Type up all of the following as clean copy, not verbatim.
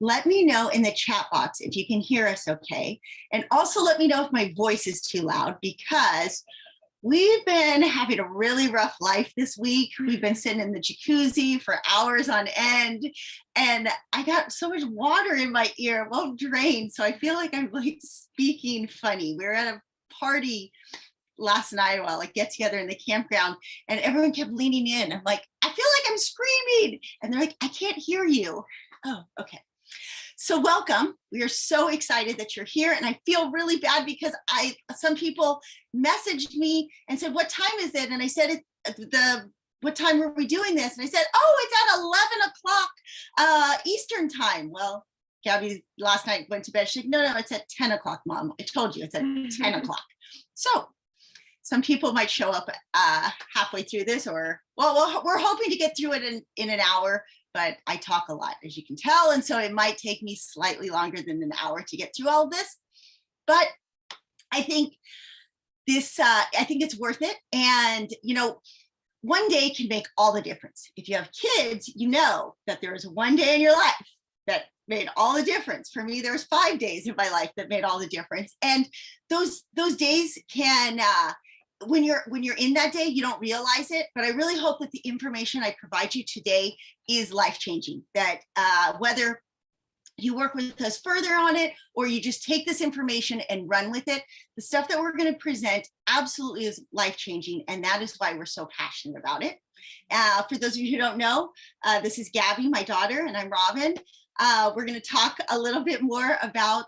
let me know in the chat box if you can hear us okay. And also let me know if my voice is too loud, because we've been having a really rough life this week. We've been sitting in the jacuzzi for hours on end, and I got so much water in my ear, it won't drain. So I feel like I'm like speaking funny. We were at a party last night, while like get together in the campground, and everyone kept leaning in. I'm like, I feel like I'm screaming. And they're like, I can't hear you. Oh, okay. So welcome. We are so excited that you're here. And I feel really bad because some people messaged me and said, what time is it? And I said, what time were we doing this? And I said, oh, it's at 11 o'clock Eastern time. Well, Gabby last night went to bed. She's like, no, it's at 10 o'clock, Mom. I told you it's at 10 o'clock. So some people might show up halfway through this, or, well, we're hoping to get through it in an hour. But I talk a lot, as you can tell. And so it might take me slightly longer than an hour to get through all of this. But I think it's worth it. And, one day can make all the difference. If you have kids, you know that there is one day in your life that made all the difference. For me, there's 5 days in my life that made all the difference. And those days can, when you're in that day, you don't realize it. But I really hope that the information I provide you today is life-changing, that whether you work with us further on it or you just take this information and run with it, the stuff that we're going to present absolutely is life-changing. And that is why we're so passionate about it. For those of you who don't know, this is Gabby, my daughter, and I'm Robin. We're going to talk a little bit more about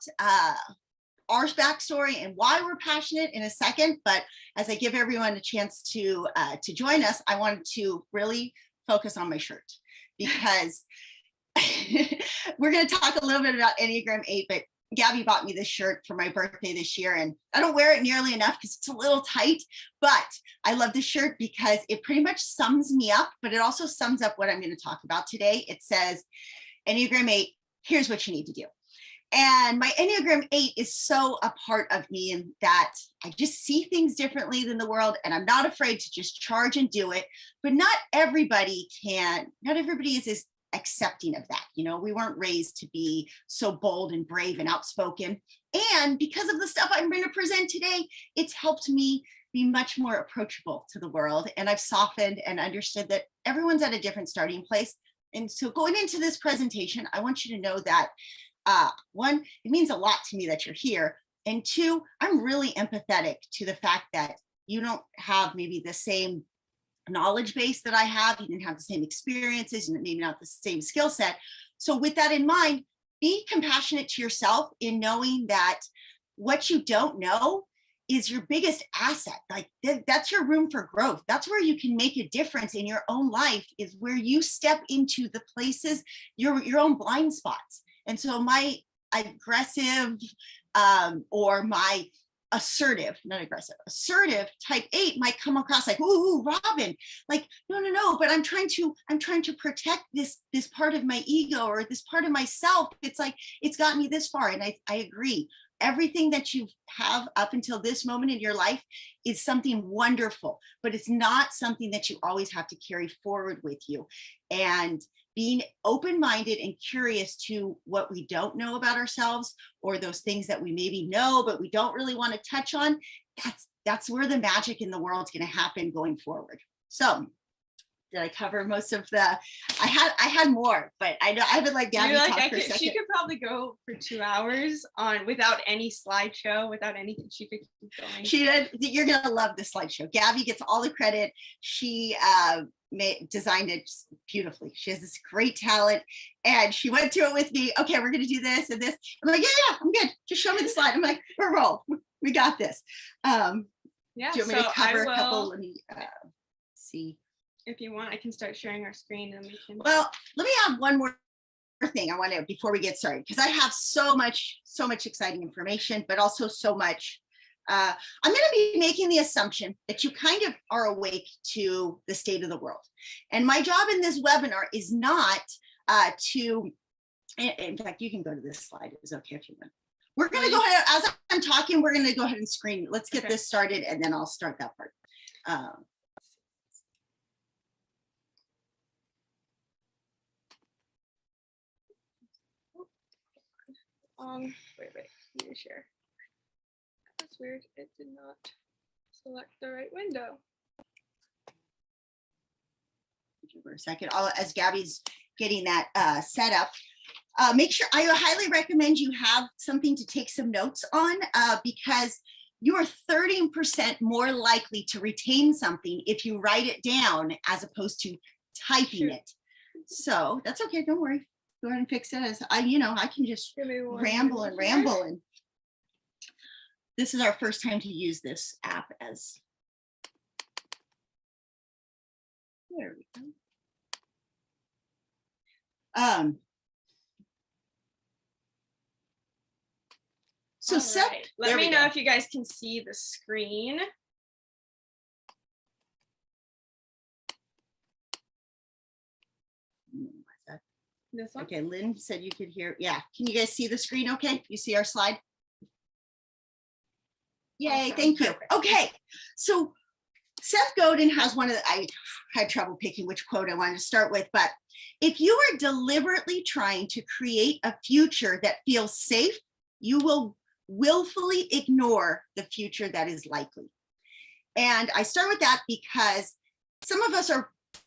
our backstory and why we're passionate in a second. But as I give everyone a chance to join us, I wanted to really focus on my shirt, because we're going to talk a little bit about Enneagram 8, but Gabby bought me this shirt for my birthday this year, and I don't wear it nearly enough because it's a little tight, but I love this shirt because it pretty much sums me up, but it also sums up what I'm going to talk about today. It says, Enneagram 8, here's what you need to do. And my Enneagram 8 is so a part of me, in that I just see things differently than the world, and I'm not afraid to just charge and do it. But not everybody is as accepting of that. We weren't raised to be so bold and brave and outspoken. And because of the stuff I'm going to present today, it's helped me be much more approachable to the world. And I've softened and understood that everyone's at a different starting place. And so going into this presentation, I want you to know that one, it means a lot to me that you're here. And two, I'm really empathetic to the fact that you don't have maybe the same knowledge base that I have. You didn't have the same experiences, and maybe not the same skill set. So with that in mind, be compassionate to yourself in knowing that what you don't know is your biggest asset. Like that's your room for growth. That's where you can make a difference in your own life, is where you step into the places, your own blind spots. And so my aggressive or my assertive type 8 might come across like, ooh, Robin, like, no, but I'm trying to protect this part of my ego or this part of myself. It's like, it's gotten me this far. And I agree. Everything that you have up until this moment in your life is something wonderful, but it's not something that you always have to carry forward with you. And being open-minded and curious to what we don't know about ourselves, or those things that we maybe know but we don't really want to touch on, that's where the magic in the world is going to happen going forward. So did I cover most of the, I had more, but I haven't let Gabby talk for a second. She could probably go for 2 hours without any slideshow, without anything. She could keep going. You're going to love this slideshow. Gabby gets all the credit. She designed it beautifully. She has this great talent, and she went through it with me. Okay, we're going to do this and this. I'm like, yeah, I'm good. Just show me the slide. I'm like, we're roll. We got this. Yeah. Do you want me to cover a couple? Let me see. If you want, I can start sharing our screen, and we can. Well, let me add one more thing I want to, before we get started, because I have so much exciting information, but also so much. I'm going to be making the assumption that you kind of are awake to the state of the world. And my job in this webinar is not to, in fact, you can go to this slide. It's okay if you want. We're going to go ahead, as I'm talking, we're going to go ahead and screen. Let's get this started, and then I'll start that part. Wait, let me share. That's weird. It did not select the right window. For a second, as Gabby's getting that set up, make sure, I highly recommend you have something to take some notes on, because you are 30% more likely to retain something if you write it down as opposed to typing it. So that's okay, don't worry. Go ahead and fix it. As I can just ramble and ramble. And this is our first time to use this app as. There we go. So Seth, right. Let me know if you guys can see the screen. This one? Okay, Lynn said you could hear. Yeah, can you guys see the screen okay? You see our slide? Yay, awesome. Thank you. Perfect. Okay, so Seth Godin has one of the, I had trouble picking which quote I wanted to start with, but if you are deliberately trying to create a future that feels safe, you will willfully ignore the future that is likely. And I start with that because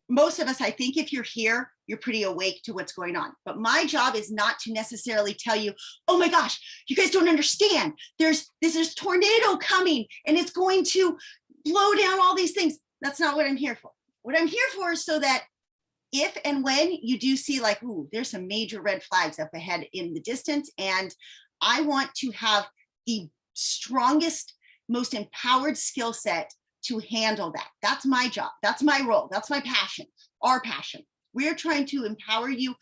most of us, I think if you're here, you're pretty awake to what's going on. But my job is not to necessarily tell you, oh my gosh, you guys don't understand. There's tornado coming and it's going to blow down all these things. That's not what I'm here for. What I'm here for is so that if and when you do see like, ooh, there's some major red flags up ahead in the distance, and I want to have the strongest, most empowered skill set to handle that. That's my job. That's my role. That's my passion, our passion. We're trying to empower you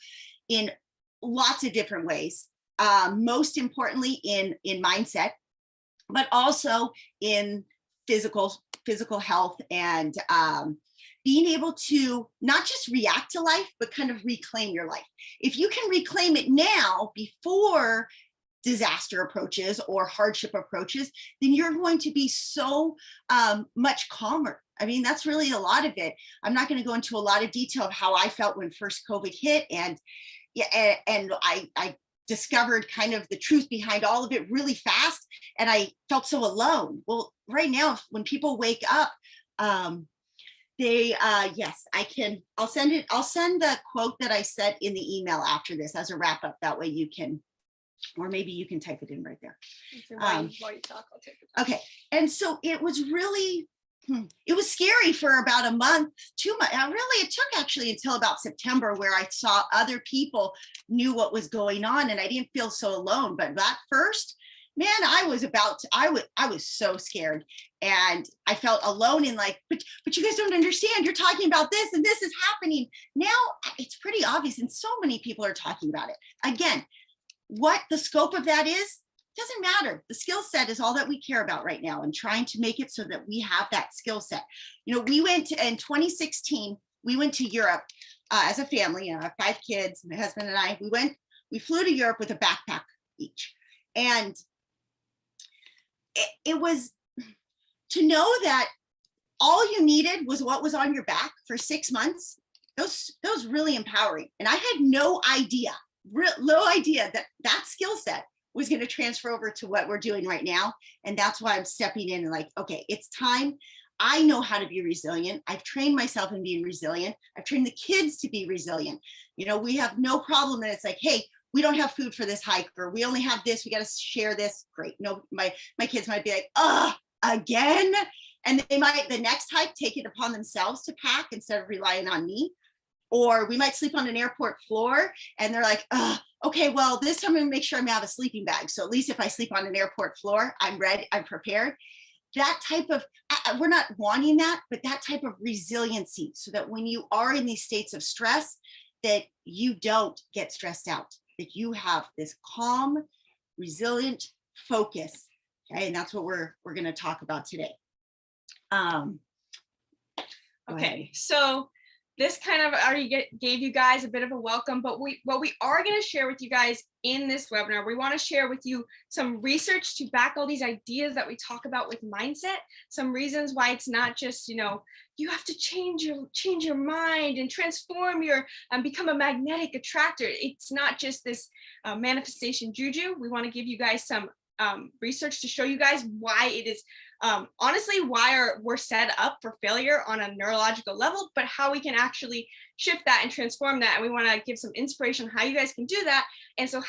in lots of different ways. Most importantly in mindset, but also in physical health and being able to not just react to life, but kind of reclaim your life. If you can reclaim it now before disaster approaches or hardship approaches, then you're going to be so much calmer. I mean, that's really a lot of it. I'm not going to go into a lot of detail of how I felt when first COVID hit, and I discovered kind of the truth behind all of it really fast, and I felt so alone. Well, right now, when people wake up, yes, I'll send the quote that I said in the email after this as a wrap up. That way you can, or maybe you can type it in right there. While you talk, I'll take it. Okay, and so it was really, it was scary for about a month, 2 months. It took actually until about September where I saw other people knew what was going on and I didn't feel so alone. But that first, man, I was so scared and I felt alone in like, but you guys don't understand. You're talking about this and this is happening. Now it's pretty obvious and so many people are talking about it. Again, what the scope of that is, doesn't matter. The skill set is all that we care about right now and trying to make it so that we have that skill set. We went in 2016, we went to Europe as a family, 5 kids, my husband and I, we flew to Europe with a backpack each. And it was to know that all you needed was what was on your back for 6 months. That was really empowering. And I had no idea that skill set was going to transfer over to what we're doing right now. And that's why I'm stepping in and like, okay, it's time. I know how to be resilient. I've trained myself in being resilient. I've trained the kids to be resilient. We have no problem that it's like, hey, we don't have food for this hike, or we only have this, we got to share this. Great. No, my kids might be like, again. And they might, the next hike, take it upon themselves to pack instead of relying on me. Or we might sleep on an airport floor and they're like, okay, well, this time I'm gonna make sure I'm gonna have a sleeping bag. So at least if I sleep on an airport floor, I'm ready, I'm prepared. That type of, we're not wanting that, but that type of resiliency so that when you are in these states of stress, that you don't get stressed out, that you have this calm, resilient focus. Okay, and that's what we're gonna talk about today. Okay, so this kind of already gave you guys a bit of a welcome, but what we are going to share with you guys in this webinar, we want to share with you some research to back all these ideas that we talk about with mindset, some reasons why it's not just, you have to change your mind and transform your become a magnetic attractor. It's not just this manifestation juju. We want to give you guys some research to show you guys why it is honestly why we're set up for failure on a neurological level, but how we can actually shift that and transform that. And we want to give some inspiration on how you guys can do that, and so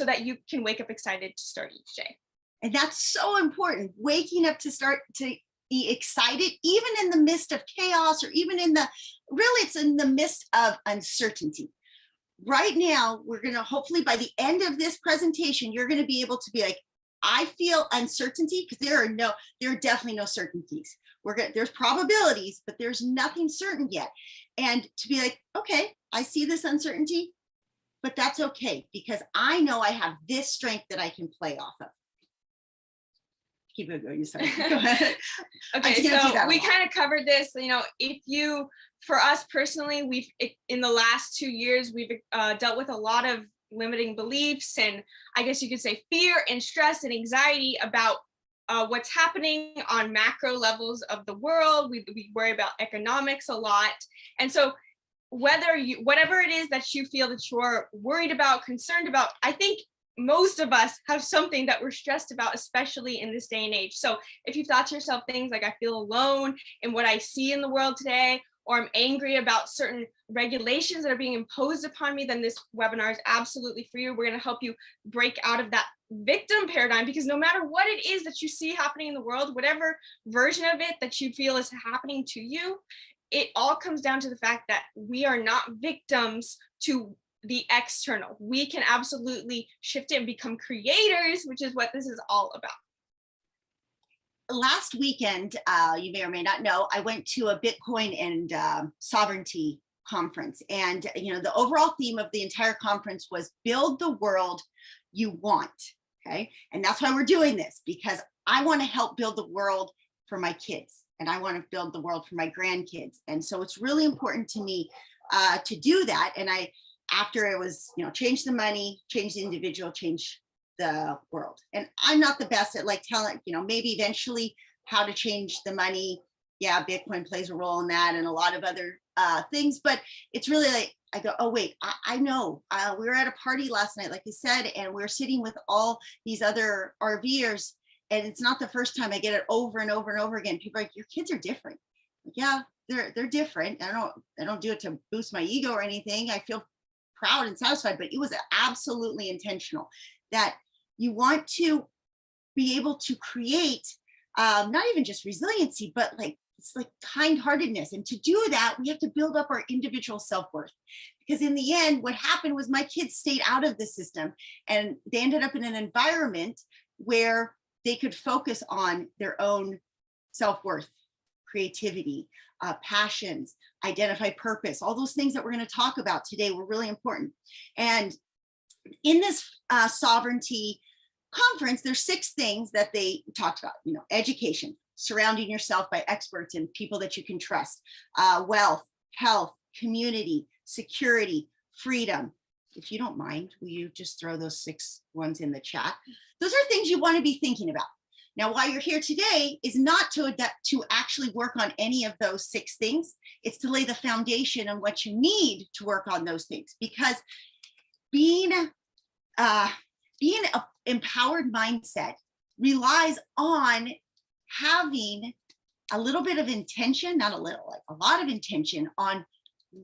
that you can wake up excited to start each day. And that's so important. Waking up to start to be excited, even in the midst of chaos, or even it's in the midst of uncertainty. Right now, we're going to hopefully by the end of this presentation, you're going to be able to be like, I feel uncertainty, because there are definitely no certainties. There's probabilities, but there's nothing certain yet. And to be like, okay, I see this uncertainty, but that's okay, because I know I have this strength that I can play off of. Keep it going. Sorry. Go ahead. Okay, so we kind of covered this. For us personally, we've in the last 2 years, we've dealt with a lot of limiting beliefs, and I guess you could say fear and stress and anxiety about what's happening on macro levels of the world. We worry about economics a lot, and so whatever it is that you feel that you're worried about, concerned about, I think most of us have something that we're stressed about, especially in this day and age. So if you thought to yourself things like, I feel alone in what I see in the world today, or I'm angry about certain regulations that are being imposed upon me, then this webinar is absolutely for you. We're going to help you break out of that victim paradigm, because no matter what it is that you see happening in the world, whatever version of it that you feel is happening to you, it all comes down to the fact that we are not victims to the external. We can absolutely shift it and become creators, which is what this is all about. Last weekend, you may or may not know, I went to a Bitcoin and sovereignty conference. And, the overall theme of the entire conference was build the world you want. Okay. And that's why we're doing this, because I want to help build the world for my kids, and I want to build the world for my grandkids. And so it's really important to me to do that. And after it was, change the money, change the individual, change the world. And I'm not the best at telling, maybe eventually how to change the money. Yeah, Bitcoin plays a role in that, and a lot of other things, but it's really like, I go, oh wait, I know. We were at a party last night, like you said, and we're sitting with all these other RVers, and it's not the first time I get it over and over and over again. People are like, your kids are different. Yeah, they're different. I don't do it to boost my ego or anything. I feel proud and satisfied, but it was absolutely intentional, that you want to be able to create not even just resiliency, but it's like kind-heartedness. And to do that, we have to build up our individual self-worth, because in the end, what happened was my kids stayed out of the system, and they ended up in an environment where they could focus on their own self-worth, creativity, passions, identify purpose. All those things that we're going to talk about today were really important. And in this sovereignty conference, there's 6 things that they talked about. Education, surrounding yourself by experts and people that you can trust, wealth, health, community, security, freedom. If you don't mind, will you just throw those 6 ones in the chat? Those are things you want to be thinking about. Now, why you're here today is not to actually work on any of those 6 things. It's to lay the foundation on what you need to work on those things, because being an empowered mindset relies on having a little bit of intention, not a little, like a lot of intention on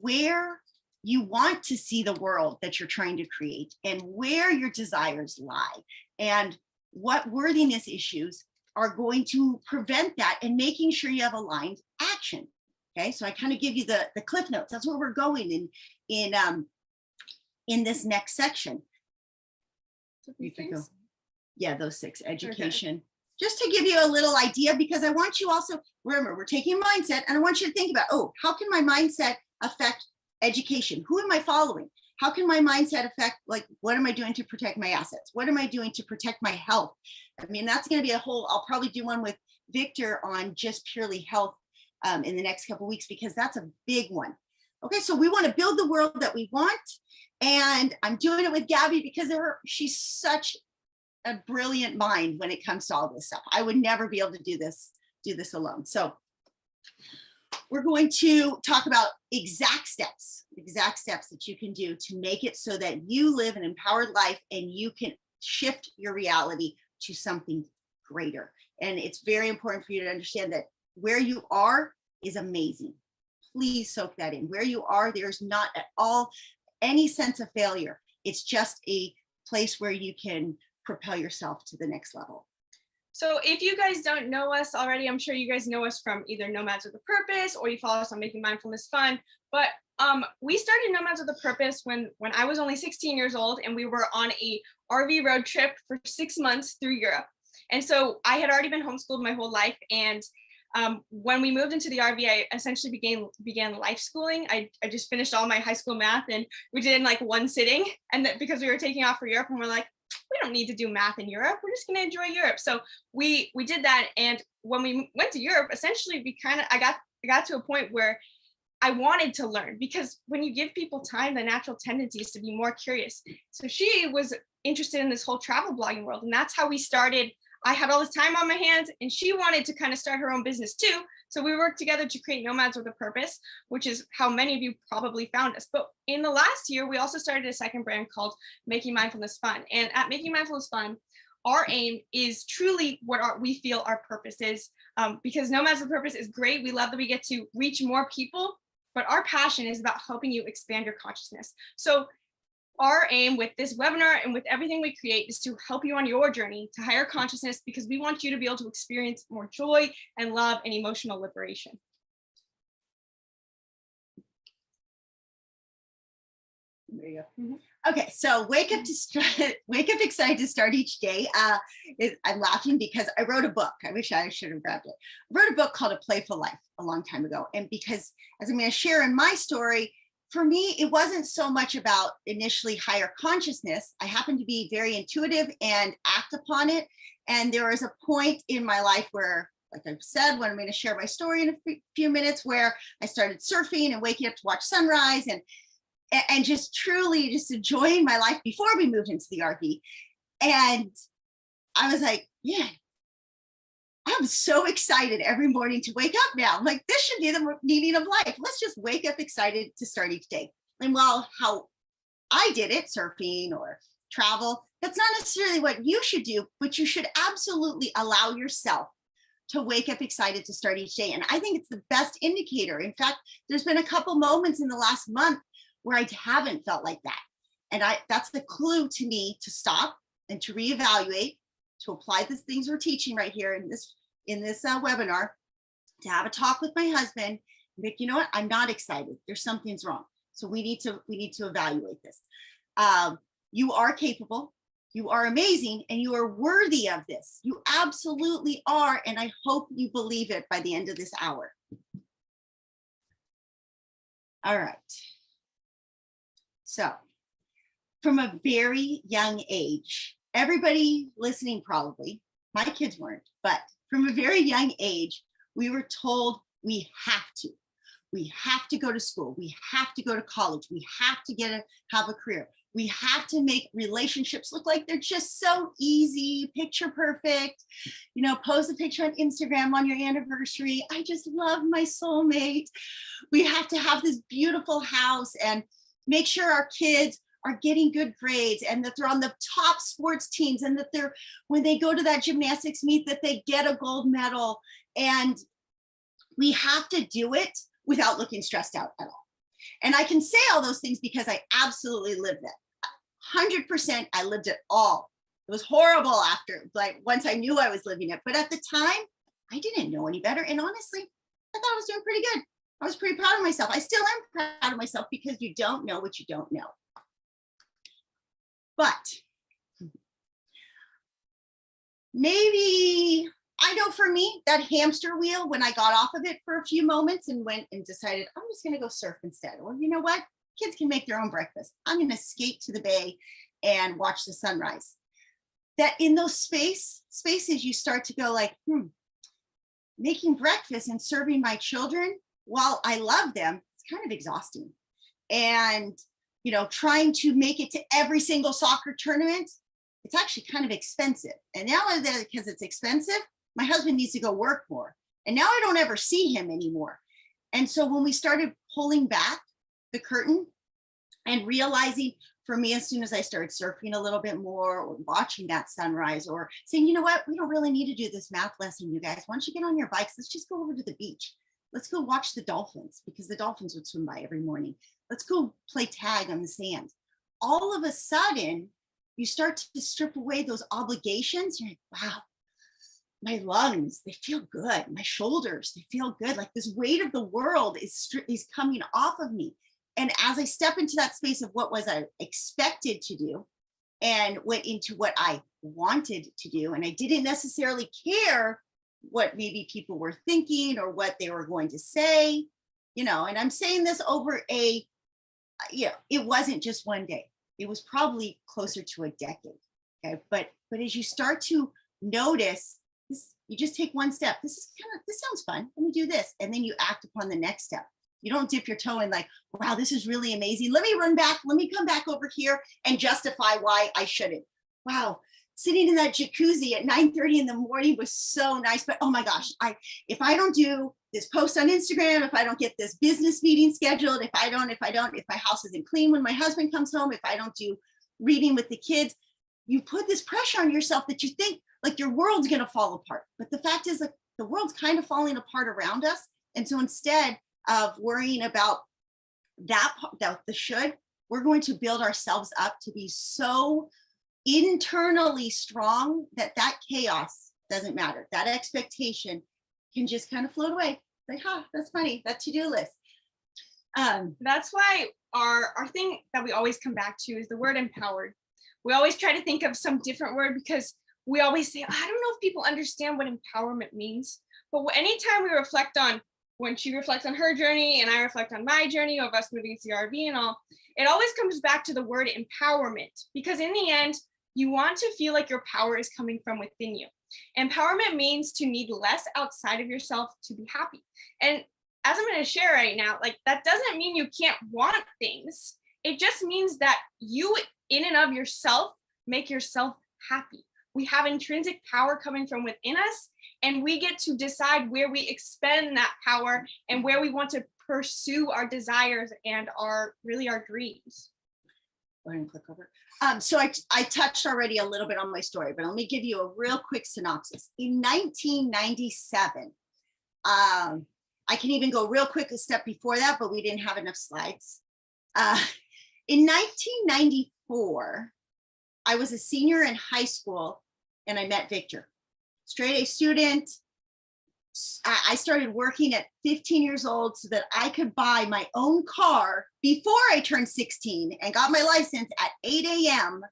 where you want to see the world that you're trying to create, and where your desires lie, and what worthiness issues are going to prevent that, and making sure you have aligned action. Okay, so I kind of give you the cliff notes. That's where we're going in this next section. You can go. Yeah, those 6, education. Okay. Just to give you a little idea, because I want you also, remember, we're taking mindset, and I want you to think about, how can my mindset affect education? Who am I following? How can my mindset affect, what am I doing to protect my assets? What am I doing to protect my health? I mean, that's going to be I'll probably do one with Victor on just purely health in the next couple of weeks, because that's a big one. Okay, so we want to build the world that we want. And I'm doing it with Gabby because she's such a brilliant mind when it comes to all this stuff. I would never be able to do this alone. So we're going to talk about exact steps that you can do to make it so that you live an empowered life and you can shift your reality to something greater. And it's very important for you to understand that where you are is amazing. Please soak that in. Where you are, there's not at all any sense of failure. It's just a place where you can propel yourself to the next level. So if you guys don't know us already, I'm sure you guys know us from either Nomads with a Purpose, or you follow us on Making Mindfulness Fun. But we started Nomads with a Purpose when I was only 16 years old, and we were on a RV road trip for 6 months through Europe. And so I had already been homeschooled my whole life. And when we moved into the RV, I essentially began life schooling. I just finished all my high school math, and we did it in like one sitting. And that because we were taking off for Europe, and we're like, we don't need to do math in Europe. We're just going to enjoy Europe. So we did that. And when we went to Europe, essentially I got to a point where I wanted to learn, because when you give people time, the natural tendency is to be more curious. So she was interested in this whole travel blogging world. And that's how we started. I had all this time on my hands, and she wanted to kind of start her own business too. So we worked together to create Nomads with a Purpose, which is how many of you probably found us. But in the last year, we also started a second brand called Making Mindfulness Fun. And at Making Mindfulness Fun, our aim is truly what we feel our purpose is, because Nomads with a Purpose is great. We love that we get to reach more people, but our passion is about helping you expand your consciousness. So our aim with this webinar and with everything we create is to help you on your journey to higher consciousness, because we want you to be able to experience more joy and love and emotional liberation. There you go. Mm-hmm. Okay, so wake up excited to start each day. I'm laughing because I wrote a book. I wish I should have grabbed it. I wrote a book called A Playful Life a long time ago. And because, as I'm going to share in my story, for me, it wasn't so much about initially higher consciousness. I happened to be very intuitive and act upon it. And there was a point in my life where, like I've said, when I'm going to share my story in a few minutes, where I started surfing and waking up to watch sunrise and just truly just enjoying my life before we moved into the RV. And I was like, yeah, I'm so excited every morning to wake up now. I'm like, this should be the meaning of life. Let's just wake up excited to start each day. And while how I did it, surfing or travel, that's not necessarily what you should do, but you should absolutely allow yourself to wake up excited to start each day. And I think it's the best indicator. In fact, there's been a couple moments in the last month where I haven't felt like that. And that's the clue to me to stop and to reevaluate, to apply the things we're teaching right here in this webinar, to have a talk with my husband. Like, you know what? I'm not excited. There's something's wrong. So we need to evaluate this. You are capable. You are amazing, and you are worthy of this. You absolutely are. And I hope you believe it by the end of this hour. All right. So from a very young age, everybody listening probably, my kids weren't, but from a very young age, we were told we have to. We have to go to school. We have to go to college. We have to have a career. We have to make relationships look like they're just so easy, picture perfect. You know, post a picture on Instagram on your anniversary. I just love my soulmate. We have to have this beautiful house and make sure our kids are getting good grades and that they're on the top sports teams, and that they're, when they go to that gymnastics meet, that they get a gold medal. And we have to do it without looking stressed out at all. And I can say all those things because I absolutely lived that. 100%, I lived it all. It was horrible after, like once I knew I was living it. But at the time, I didn't know any better. And honestly, I thought I was doing pretty good. I was pretty proud of myself. I still am proud of myself, because you don't know what you don't know. But maybe, I know for me, that hamster wheel, when I got off of it for a few moments and went and decided, I'm just going to go surf instead. Well, you know what? Kids can make their own breakfast. I'm going to skate to the bay and watch the sunrise. That in those spaces, you start to go like, making breakfast and serving my children, while I love them, it's kind of exhausting. And, you know, trying to make it to every single soccer tournament, it's actually kind of expensive. And now, because it's expensive, my husband needs to go work more. And now I don't ever see him anymore. And so when we started pulling back the curtain and realizing, for me, as soon as I started surfing a little bit more or watching that sunrise or saying, you know what, we don't really need to do this math lesson, you guys. Why don't you get on your bikes? Let's just go over to the beach. Let's go watch the dolphins, because the dolphins would swim by every morning. Let's go play tag on the sand. All of a sudden, you start to strip away those obligations. You're like, wow, my lungs, they feel good. My shoulders, they feel good. Like this weight of the world is coming off of me. And as I step into that space of what was I expected to do and went into what I wanted to do, and I didn't necessarily care what maybe people were thinking or what they were going to say, and I'm saying this over it wasn't just one day. It was probably closer to a decade. Okay. But as you start to notice this, you just take one step. This sounds fun. Let me do this. And then you act upon the next step. You don't dip your toe in like, wow, this is really amazing. Let me run back. Let me come back over here and justify why I shouldn't. Wow. Sitting in that jacuzzi at 9:30 in the morning was so nice. But oh my gosh, if I don't do this post on Instagram, if I don't get this business meeting scheduled, if my house isn't clean when my husband comes home, if I don't do reading with the kids, you put this pressure on yourself that you think like your world's going to fall apart. But the fact is, like, the world's kind of falling apart around us. And so instead of worrying about the should, we're going to build ourselves up to be so internally strong that chaos doesn't matter. That expectation can just kind of float away. Like, that's funny, that to-do list. That's why our thing that we always come back to is the word empowered. We always try to think of some different word because we always say, I don't know if people understand what empowerment means. But anytime we reflect on, when she reflects on her journey and I reflect on my journey of us moving to the RV and all, it always comes back to the word empowerment, because in the end, you want to feel like your power is coming from within you. Empowerment means to need less outside of yourself to be happy. And as I'm going to share right now, like, that doesn't mean you can't want things. It just means that you, in and of yourself, make yourself happy. We have intrinsic power coming from within us, and we get to decide where we expend that power and where we want to pursue our desires and our dreams. Go ahead and click over. So I touched already a little bit on my story, but let me give you a real quick synopsis. In 1997, I can even go real quick a step before that, but we didn't have enough slides. In 1994, I was a senior in high school and I met Victor, straight A student. I started working at 15 years old so that I could buy my own car before I turned 16 and got my license at 8 a.m.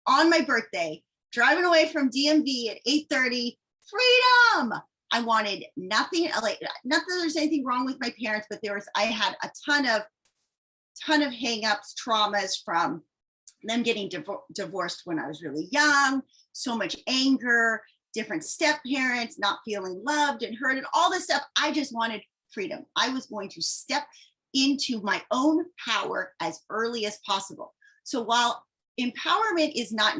on my birthday, driving away from DMV at 8:30. Freedom! I wanted nothing, like, not that there's anything wrong with my parents, but I had a ton of hangups, traumas from them getting divorced when I was really young, so much anger, different step parents, not feeling loved and heard, and all this stuff. I just wanted freedom. I was going to step into my own power as early as possible. So while empowerment was not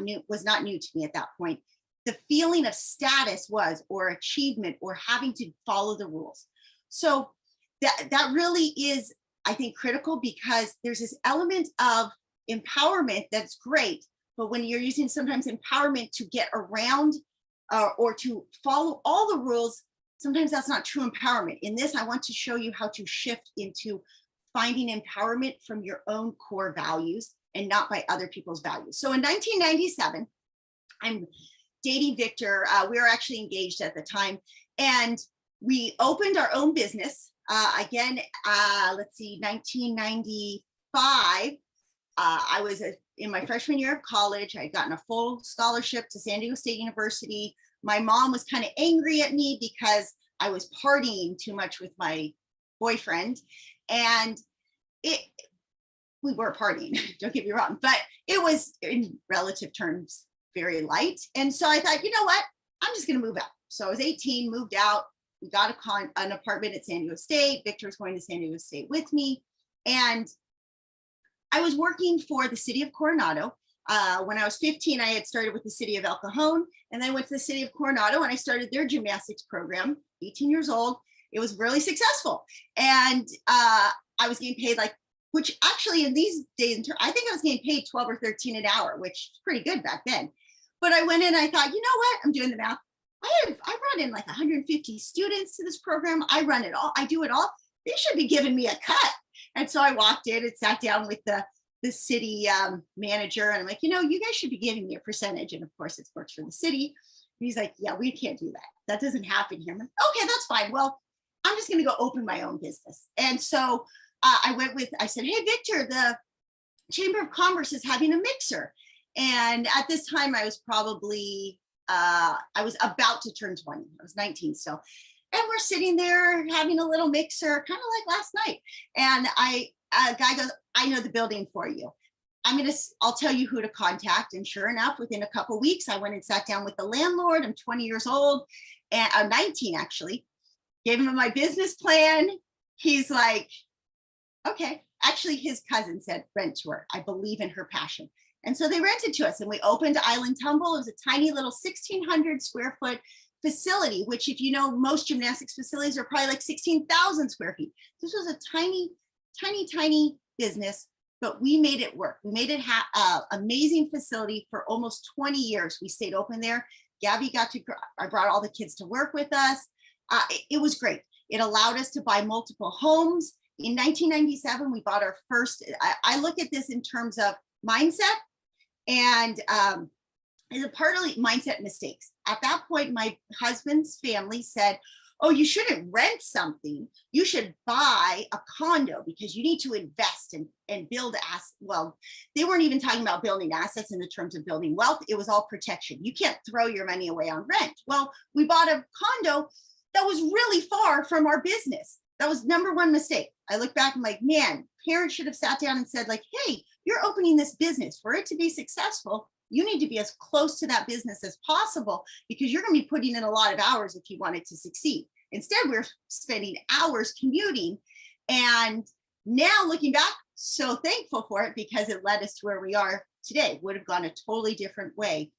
new to me at that point, the feeling of status or achievement or having to follow the rules. So that really is, I think, critical, because there's this element of empowerment that's great, but when you're using sometimes empowerment to get around or to follow all the rules, sometimes that's not true empowerment. In this, I want to show you how to shift into finding empowerment from your own core values and not by other people's values. So in 1997, I'm dating Victor. We were actually engaged at the time, and we opened our own business. Again, let's see, 1995, I was in my freshman year of college. I had gotten a full scholarship to San Diego State University. My mom was kind of angry at me because I was partying too much with my boyfriend, and we were partying, don't get me wrong, but it was, in relative terms, very light. And so I thought, you know what, I'm just going to move out. So I was 18, moved out. We got an apartment at San Diego State. Victor was going to San Diego State with me. And I was working for the city of Coronado. When I was 15, I had started with the city of El Cajon, and then I went to the city of Coronado and I started their gymnastics program, 18 years old. it was really successful. And I was getting paid like, which actually in these days, I think I was getting paid 12 or 13 an hour, which is pretty good back then. But I went in and I thought, you know what? I'm doing the math. I brought in like 150 students to this program. I run it all. I do it all. They should be giving me a cut. And so I walked in and sat down with the city manager. And I'm like, you know, you guys should be giving me a percentage. And of course, it works for the city. And he's like, yeah, we can't do that. That doesn't happen here. I'm like, okay, that's fine. Well, I'm just going to go open my own business. And so I said, hey, Victor, the Chamber of Commerce is having a mixer. And at this time, I was probably, I was about to turn 20. I was 19 still. And we're sitting there having a little mixer, kind of like last night. And a guy goes, I know the building for you. I'll tell you who to contact. And sure enough, within a couple of weeks, I went and sat down with the landlord. I'm 20 years old, and I'm 19 actually. Gave him my business plan. He's like, okay. Actually, his cousin said, rent to her. I believe in her passion. And so they rented to us, and we opened Island Tumble. It was a tiny little 1,600 square foot facility, which, if you know, most gymnastics facilities are probably like 16,000 square feet. This was a tiny, tiny, tiny business, but we made it work. We made it amazing facility for almost 20 years. We stayed open there. Gabby I brought all the kids to work with us. It was great. It allowed us to buy multiple homes. In 1997, we bought our first, I look at this in terms of mindset and is a partly mindset mistakes. At that point, my husband's family said, oh, you shouldn't rent something. You should buy a condo because you need to invest and build assets. Well, they weren't even talking about building assets in the terms of building wealth. It was all protection. You can't throw your money away on rent. Well, we bought a condo that was really far from our business. That was number one mistake. I look back and I'm like, man, parents should have sat down and said like, hey, you're opening this business. For it to be successful, you need to be as close to that business as possible because you're going to be putting in a lot of hours if you want it to succeed. Instead, we're spending hours commuting. And now looking back, so thankful for it because it led us to where we are today. Would have gone a totally different way.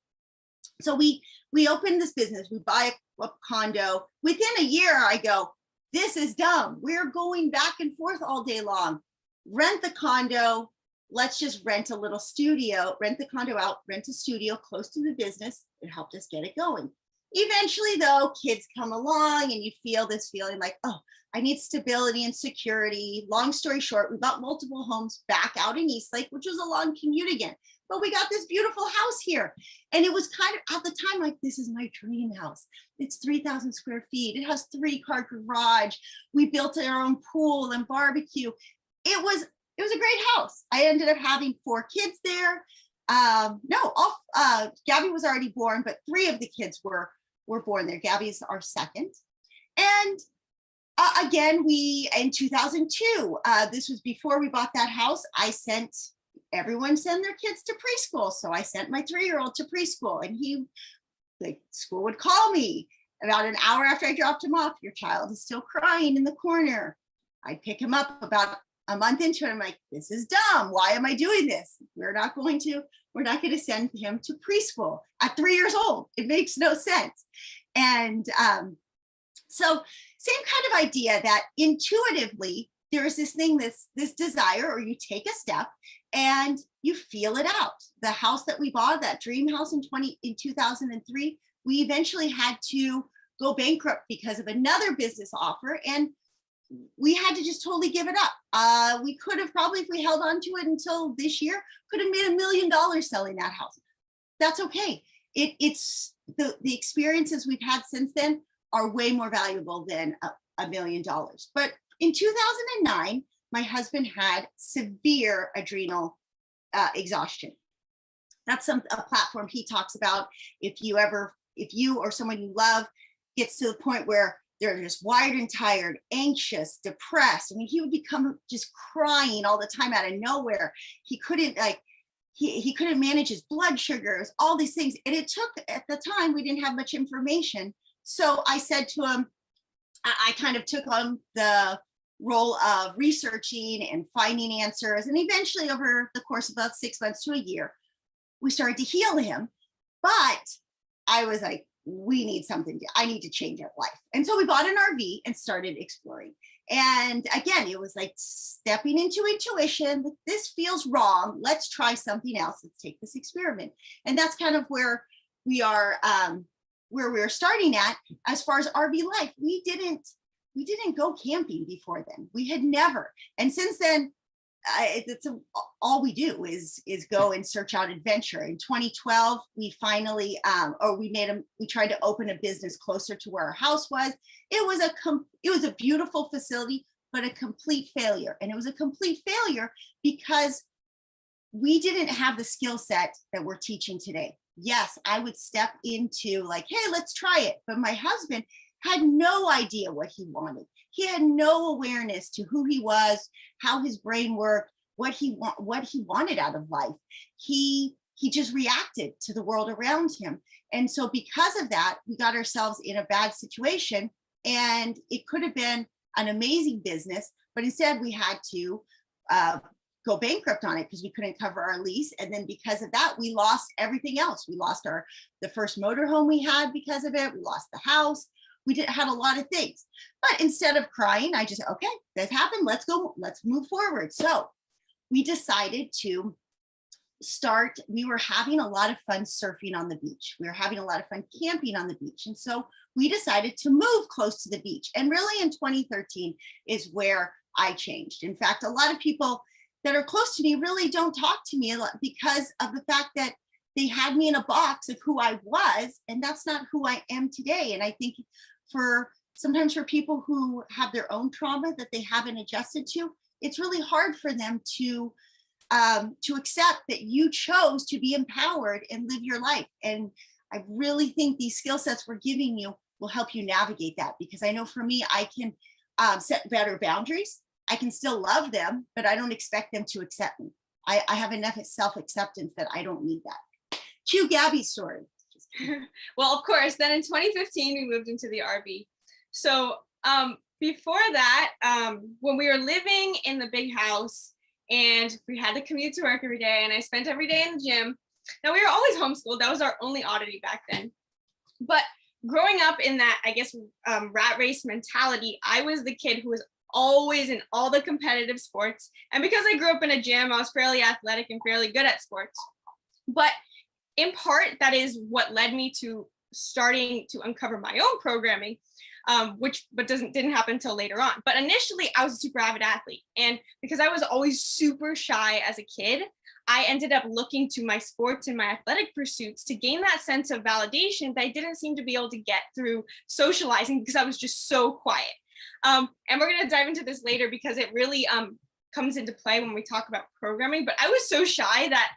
So we opened this business. We buy a condo. Within a year, I go, this is dumb. We're going back and forth all day long. Rent the condo. Let's just rent a little studio, rent the condo out, rent a studio close to the business. It helped us get it going. Eventually, though, kids come along and you feel this feeling like, oh, I need stability and security. Long story short, we bought multiple homes back out in Eastlake, which was a long commute again. But we got this beautiful house here. And it was kind of at the time like, this is my dream house. It's 3,000 square feet. It has 3-car garage. We built our own pool and barbecue. It was a great house. I ended up having 4 kids there. Gabby was already born, but 3 of the kids were born there. Gabby's our second. And again, in 2002, this was before we bought that house, everyone send their kids to preschool. So I sent my 3-year-old to preschool, and the school would call me about an hour after I dropped him off. Your child is still crying in the corner. I'd pick him up about a month into it. I'm like, this is dumb. Why am I doing this? We're not going to send him to preschool at 3 years old. It makes no sense. And so same kind of idea that intuitively there is this thing, this desire, or you take a step and you feel it out. The house that we bought, that dream house in 2003, we eventually had to go bankrupt because of another business offer. And we had to just totally give it up. We could have probably, if we held on to it until this year, could have made $1 million selling that house. That's okay. It's the experiences we've had since then are way more valuable than $1 million. But in 2009, my husband had severe adrenal exhaustion. That's a platform he talks about. If you or someone you love gets to the point where they're just wired and tired, anxious, depressed. I mean, he would become just crying all the time out of nowhere. He couldn't he couldn't manage his blood sugars, all these things. And it took, at the time, we didn't have much information. So I said to him, I kind of took on the role of researching and finding answers. And eventually, over the course of about 6 months to a year, we started to heal him. But I was like, I need to change our life. And so we bought an RV and started exploring. And again, it was like stepping into intuition. This feels wrong. Let's try something else. Let's take this experiment. And that's kind of where we are, where we're starting at as far as RV life. We didn't go camping before then. We had never. And since then, all we do is go and search out adventure. In 2012, we finally, we tried to open a business closer to where our house was. It was a beautiful facility, but a complete failure. And it was a complete failure because we didn't have the skill set that we're teaching today. Yes, I would step into like, hey, let's try it. But my husband had no idea what he wanted. He had no awareness to who he was, how his brain worked, what he wanted out of life. He just reacted to the world around him. And so because of that, we got ourselves in a bad situation, and it could have been an amazing business, but instead we had to go bankrupt on it because we couldn't cover our lease. And then because of that, we lost everything else. We lost the first motorhome we had because of it. We lost the house. We had a lot of things. But instead of crying, I just, okay, that happened. Let's go. Let's move forward. So we decided to start. We were having a lot of fun surfing on the beach. We were having a lot of fun camping on the beach. And so we decided to move close to the beach. And really in 2013 is where I changed. In fact, a lot of people that are close to me really don't talk to me a lot because of the fact that they had me in a box of who I was, and that's not who I am today. And I think sometimes for people who have their own trauma that they haven't adjusted to, it's really hard for them to accept that you chose to be empowered and live your life. And I really think these skill sets we're giving you will help you navigate that, because I know for me, I can set better boundaries. I can still love them, but I don't expect them to accept me. I have enough self-acceptance that I don't need that. Cue Gabby's story. Well, of course, then in 2015, we moved into the RV. So before that, when we were living in the big house and we had to commute to work every day, and I spent every day in the gym. Now, we were always homeschooled. That was our only oddity back then. But growing up in that, I guess, rat race mentality, I was the kid who was always in all the competitive sports. And because I grew up in a gym, I was fairly athletic and fairly good at sports. But in part, that is what led me to starting to uncover my own programming, but didn't happen until later on. But initially, I was a super avid athlete. And because I was always super shy as a kid, I ended up looking to my sports and my athletic pursuits to gain that sense of validation that I didn't seem to be able to get through socializing because I was just so quiet. And we're going to dive into this later because it really comes into play when we talk about programming. But I was so shy that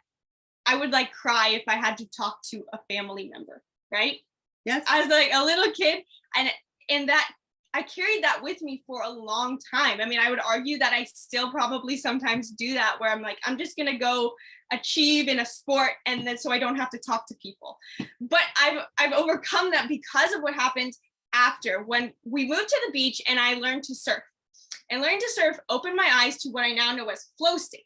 I would like cry if I had to talk to a family member, right? Yes. I was like a little kid, and that I carried that with me for a long time. I mean, I would argue that I still probably sometimes do that, where I'm like, I'm just going to go achieve in a sport, and then so I don't have to talk to people. But I've overcome that because of what happened after when we moved to the beach and I learned to surf. And learning to surf opened my eyes to what I now know as flow state.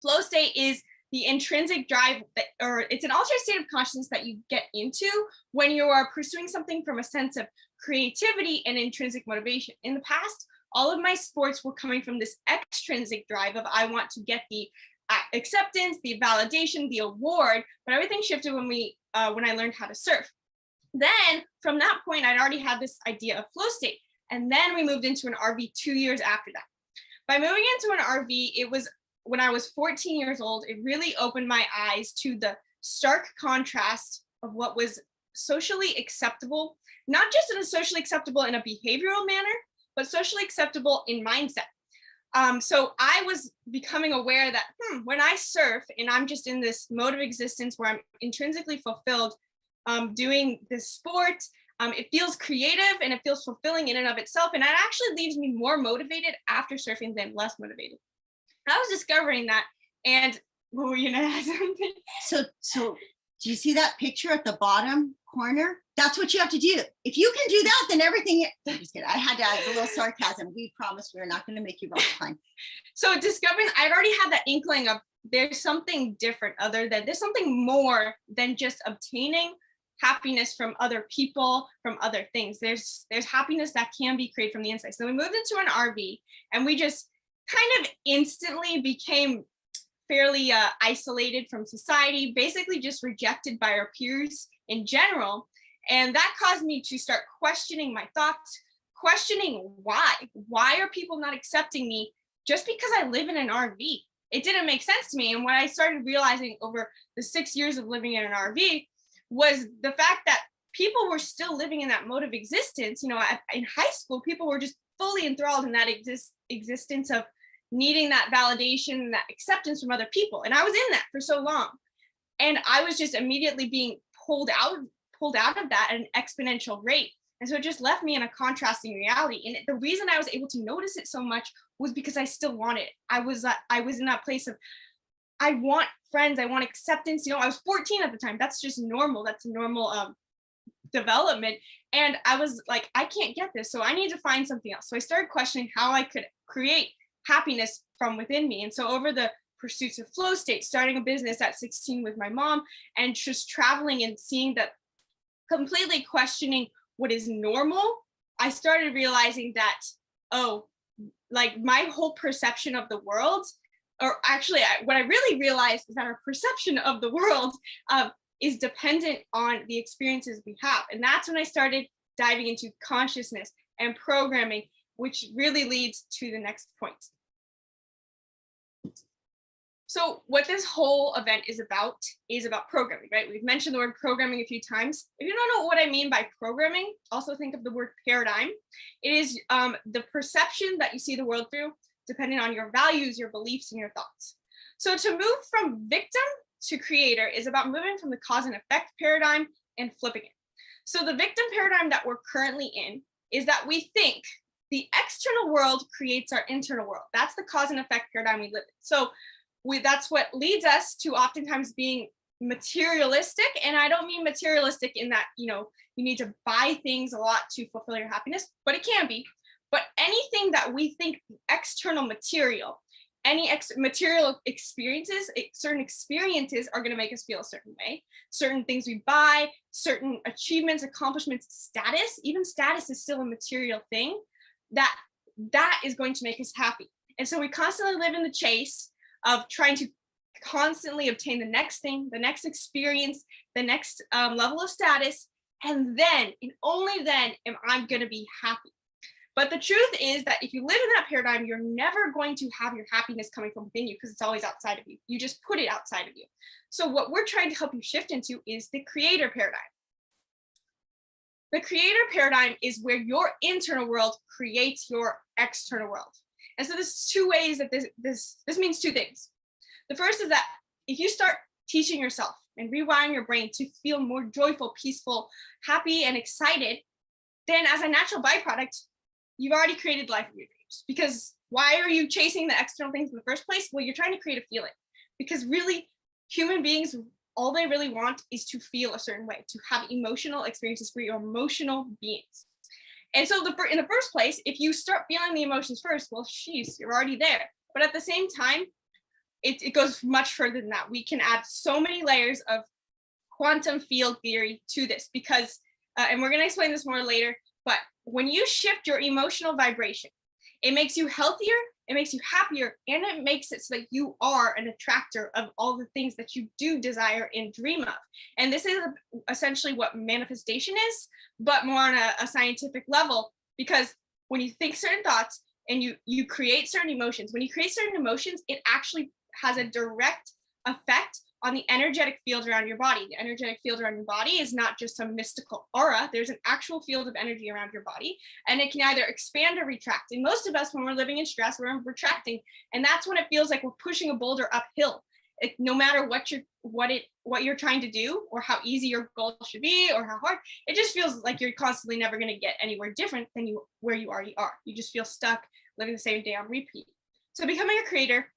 Flow state is the intrinsic drive or it's an altered state of consciousness that you get into when you are pursuing something from a sense of creativity and intrinsic motivation. In the past, all of my sports were coming from this extrinsic drive of I want to get the acceptance, the validation, the award, but everything shifted when I learned how to surf. Then from that point, I'd already had this idea of flow state. And then we moved into an RV 2 years after that. By moving into an RV, it was when I was 14 years old, it really opened my eyes to the stark contrast of what was socially acceptable, not just socially acceptable in a behavioral manner, but socially acceptable in mindset. So I was becoming aware that when I surf and I'm just in this mode of existence where I'm intrinsically fulfilled doing this sport, it feels creative and it feels fulfilling in and of itself. And that actually leaves me more motivated after surfing than less motivated. I was discovering that. And what were you gonna ask something? So do you see that picture at the bottom corner? That's what you have to do. If you can do that, then everything. I'm just kidding. I had to add a little sarcasm. We promised we were not going to make you rock climb. So discovering, I'd already had that inkling of there's something different there's something more than just obtaining happiness from other people, from other things. There's happiness that can be created from the inside. So we moved into an RV, and we just kind of instantly became fairly isolated from society, basically just rejected by our peers in general. And that caused me to start questioning my thoughts, questioning why are people not accepting me just because I live in an RV? It didn't make sense to me. And what I started realizing over the 6 years of living in an RV was the fact that people were still living in that mode of existence. You know, in high school, people were just fully enthralled in that existence of needing that validation and that acceptance from other people. And I was in that for so long. And I was just immediately being pulled out of that at an exponential rate. And so it just left me in a contrasting reality. And the reason I was able to notice it so much was because I still wanted it. I was in that place of, I want friends, I want acceptance. You know, I was 14 at the time. That's just normal. That's normal development. And I was like, I can't get this. So I need to find something else. So I started questioning how I could create happiness from within me. And so over the pursuits of flow state, starting a business at 16 with my mom, and just traveling and seeing that, completely questioning what is normal, I started realizing that, oh, like my whole perception of the world, or actually what I really realized is that our perception of the world is dependent on the experiences we have. And that's when I started diving into consciousness and programming, which really leads to the next point. So what this whole event is about programming, right? We've mentioned the word programming a few times. If you don't know what I mean by programming, also think of the word paradigm. It is the perception that you see the world through, depending on your values, your beliefs, and your thoughts. So to move from victim to creator is about moving from the cause and effect paradigm and flipping it. So the victim paradigm that we're currently in is that we think the external world creates our internal world. That's the cause and effect paradigm we live in. So that's what leads us to oftentimes being materialistic. And I don't mean materialistic in that, you know, you need to buy things a lot to fulfill your happiness, but it can be. But anything that we think external material, any material experiences, certain experiences are going to make us feel a certain way. Certain things we buy, certain achievements, accomplishments, status, even status is still a material thing that is going to make us happy. And so we constantly live in the chase of trying to constantly obtain the next thing, the next experience, the next level of status. And then, and only then, am I going to be happy. But the truth is that if you live in that paradigm, you're never going to have your happiness coming from within you because it's always outside of you. You just put it outside of you. So what we're trying to help you shift into is the creator paradigm. The creator paradigm is where your internal world creates your external world. And so there's two ways that this means two things. The first is that if you start teaching yourself and rewiring your brain to feel more joyful, peaceful, happy, and excited, then as a natural byproduct, you've already created the life of your dreams. Because why are you chasing the external things in the first place? Well, you're trying to create a feeling. Because really, human beings, all they really want is to feel a certain way, to have emotional experiences for your emotional beings. And so in the first place, if you start feeling the emotions first, well, sheesh, you're already there. But at the same time, it goes much further than that. We can add so many layers of quantum field theory to this because, and we're going to explain this more later, but when you shift your emotional vibration, it makes you healthier, it makes you happier, and it makes it so that you are an attractor of all the things that you do desire and dream of. And this is essentially what manifestation is, but more on a scientific level, because when you think certain thoughts and you create certain emotions, when you create certain emotions, it actually has a direct effect on the energetic field around your body. The energetic field around your body is not just some mystical aura. There's an actual field of energy around your body, and it can either expand or retract. And most of us, when we're living in stress, we're retracting, and that's when it feels like we're pushing a boulder uphill. No matter what you're trying to do, or how easy your goal should be, or how hard, it just feels like you're constantly never going to get anywhere different than where you already are. You just feel stuck living the same day on repeat. So becoming a creator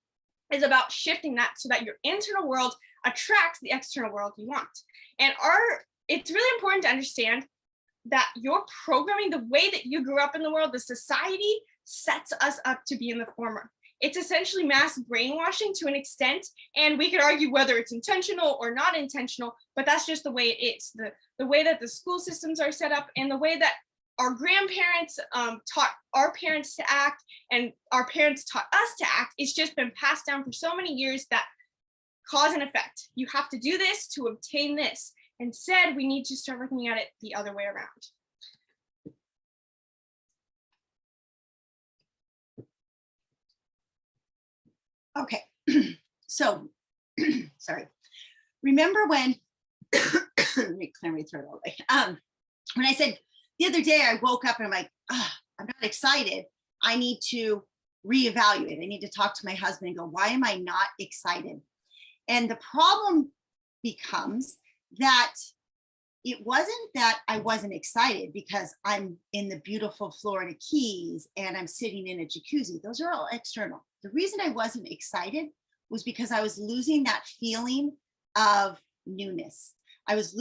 is about shifting that so that your internal world attracts the external world you want. And it's really important to understand that your programming, the way that you grew up in the world, the society sets us up to be in the former. it's essentially mass brainwashing to an extent. And we could argue whether it's intentional or not intentional, but that's just the way it is. The way that the school systems are set up, and the way that our grandparents taught our parents to act, and our parents taught us to act, it's just been passed down for so many years, that cause and effect. You have to do this to obtain this. Instead, we need to start looking at it the other way around. Okay, so, sorry. Remember when, let me clear my throat all the way. When I said the other day, I woke up and I'm like, oh, I'm not excited. I need to reevaluate. I need to talk to my husband and go, why am I not excited? And the problem becomes that it wasn't that I wasn't excited because I'm in the beautiful Florida Keys and I'm sitting in a jacuzzi. Those are all external. The reason I wasn't excited was because I was losing that feeling of newness. I was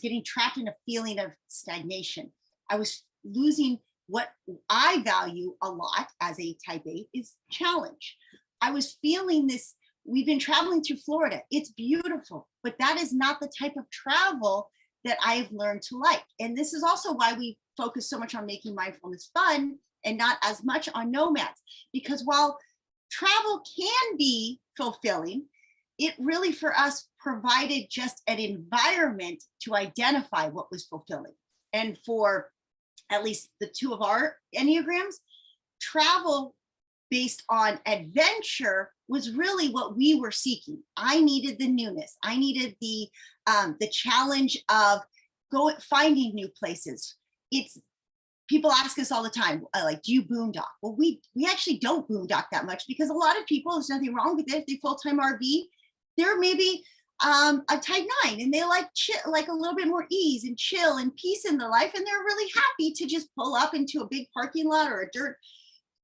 getting trapped in a feeling of stagnation. I was losing what I value a lot as a type 8 is challenge. I was feeling this. We've been traveling through Florida. It's beautiful, but that is not the type of travel that I've learned to like. And this is also why we focus so much on making mindfulness fun and not as much on nomads. Because while travel can be fulfilling, it really for us provided just an environment to identify what was fulfilling. And for at least the two of our Enneagrams, travel based on adventure was really what we were seeking. I needed the newness. I needed the challenge of finding new places. People ask us all the time, like, do you boondock? Well, we actually don't boondock that much, because a lot of people, there's nothing wrong with it. They full-time RV. They're maybe a type 9 and they like a little bit more ease and chill and peace in their life, and they're really happy to just pull up into a big parking lot or a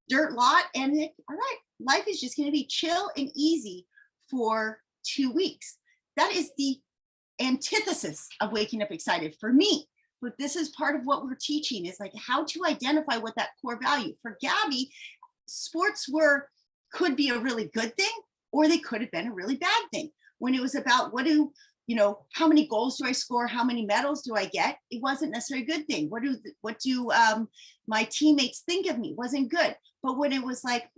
dirt lot, and all right, life is just going to be chill and easy for 2 weeks. That is the antithesis of waking up excited for me. But this is part of what we're teaching, is like how to identify what that core value. For Gabby, sports could be a really good thing, or they could have been a really bad thing. When it was about how many goals do I score? How many medals do I get? It wasn't necessarily a good thing. What do my teammates think of me? Wasn't good. But when it was like,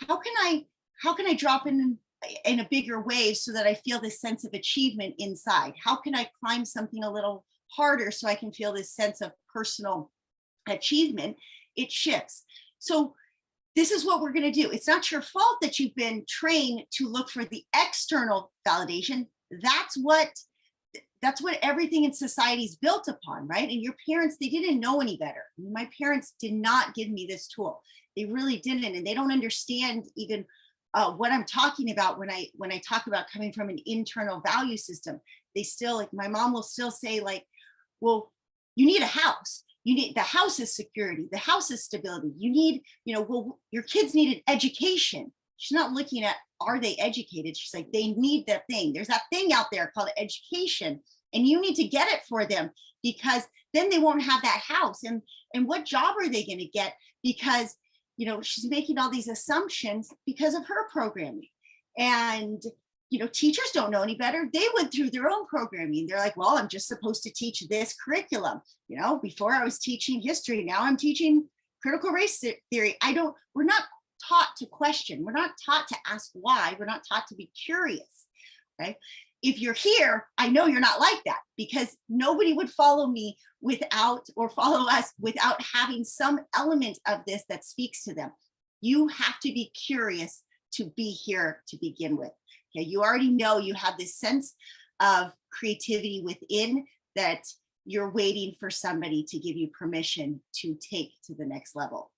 how can I drop in a bigger wave so that I feel this sense of achievement inside? How can I climb something a little harder so I can feel this sense of personal achievement? It shifts. So this is what we're going to do. It's not your fault that you've been trained to look for the external validation. That's what everything in society is built upon, right? And your parents, they didn't know any better. My parents did not give me this tool. They really didn't, and they don't understand even what I'm talking about when I talk about coming from an internal value system. They still, like, my mom will still say, like, well, you need a house. The house is security. The house is stability. You need, well, your kids need an education. She's not looking at, are they educated? She's like, they need that thing. There's that thing out there called education, and you need to get it for them, because then they won't have that house. And what job are they going to get? Because, she's making all these assumptions because of her programming. And, teachers don't know any better. They went through their own programming. They're like, well, I'm just supposed to teach this curriculum. Before I was teaching history, now I'm teaching critical race theory. We're not taught to question. We're not taught to ask why. We're not taught to be curious, right? If you're here, I know you're not like that, because nobody would follow me follow us without having some element of this that speaks to them. You have to be curious to be here to begin with. Okay, you already know you have this sense of creativity within that you're waiting for somebody to give you permission to take to the next level.